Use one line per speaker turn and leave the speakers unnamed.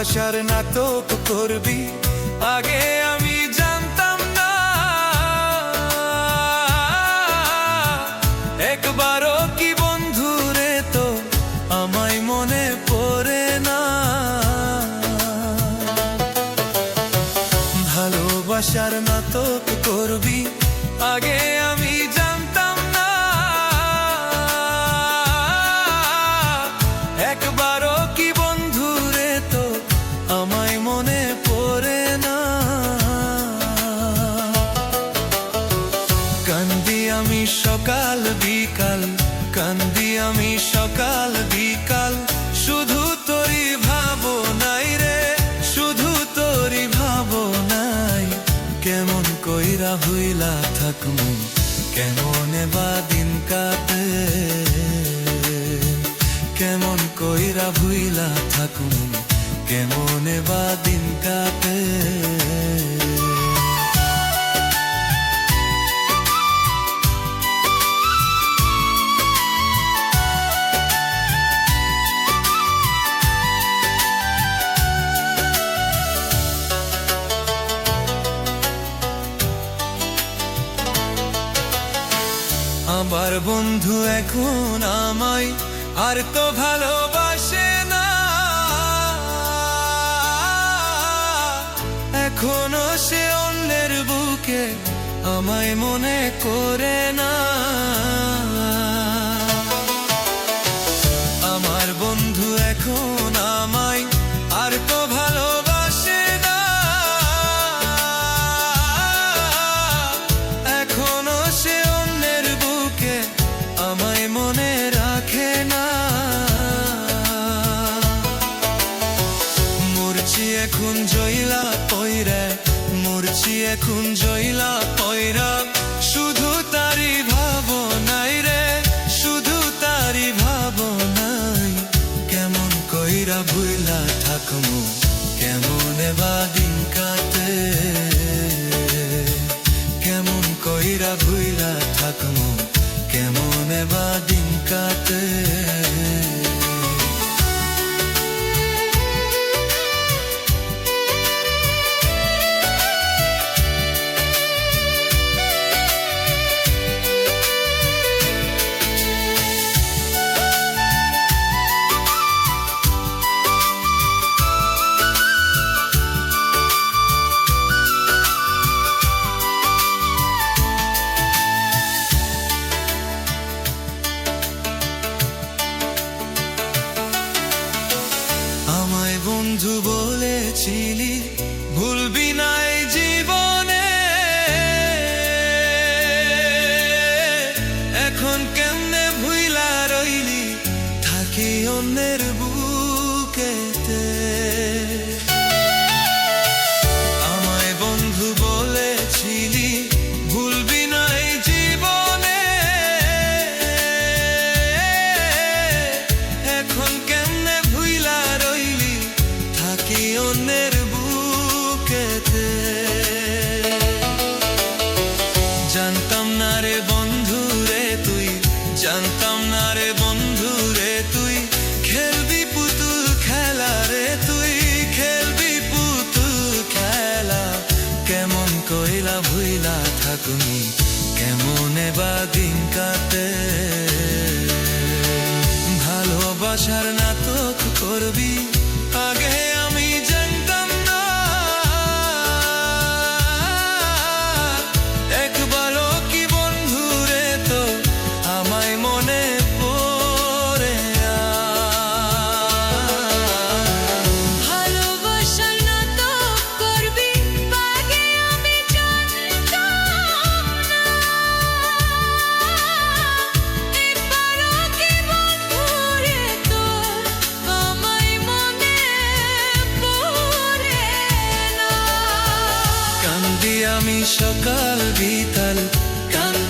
ভালোবাসার নাটক করবি আগে আমি জানতাম না। একবারও কি বন্ধু রে তো আমায় মনে পড়ে না। ভালোবাসার নাটক করবি আগে আমি জানতাম না। একবারও কি বন্ধু রে তো আমায় মনে পড়ে না। কান্দি আমি সকাল বিকাল, কান্দি আমি সকাল বিকাল, শুধু তোরই ভাবনাই রে, শুধু তোরই ভাবনাই। কেমন কইরা হইলা থাকমু, কেমনে বা দিন কাটে, কেমন কইরা ভুইলা থাকমু, কেমনে বা দিন কাটে। আমার বন্ধু এখন আমায় আর তো ভালোবাসে না। এখনো সে অন্যের বুকে আমায় মনে করে না। আমার বন্ধু এখন আমায় আর তো ভালোবাসে না। এখনো সে অন্যের বুকে আমায় মনে রাখে না। মরছি এখন জইলা পয়রা, মরছি এখন জইলা পয়রা, শুধু তারি ভাবনাই রে, শুধু তারি ভাবনাই। কেমন কইরা ভুইলা থাকমু, কেমনে বা দিন কাটে, কেমন কইরা ভুইলা থাকমু, কেমনে বা দিন কাটে। আমায় বন্ধু বলেছিলি ভুলবি না এই জীবনে, এখন কেমনে ভুইলা রইলি থাকি অন্যের বুকেতে। আমায় বন্ধু বলেছিলি ভুলবি না এই জীবনে, এখন কেমনে ভুইলা রইলি থাকি অন্যের বুকেতে। জানতাম না রে বন্ধু রে তুই, জানতাম না রে বন্ধু রে তুই, খেলবি পুতুল খেলা রে তুই, খেলবি পুতুল খেলা। কেমন কইলা ভুইলা থাকুনি, কেমনে বা দিন কাটে। ভালোবাসার নাটক করবি আগে আমি জানতাম না। একবারও কি বন্ধু রে তো আমায় মনে পড়ে না।
ভালোবাসার নাটক করবি আগে আমি জানতাম না। একবারও কি বন্ধু রে তোর আমায় মনে পড়ে না।
কান্দি আমি সকাল বিকাল, কান্দি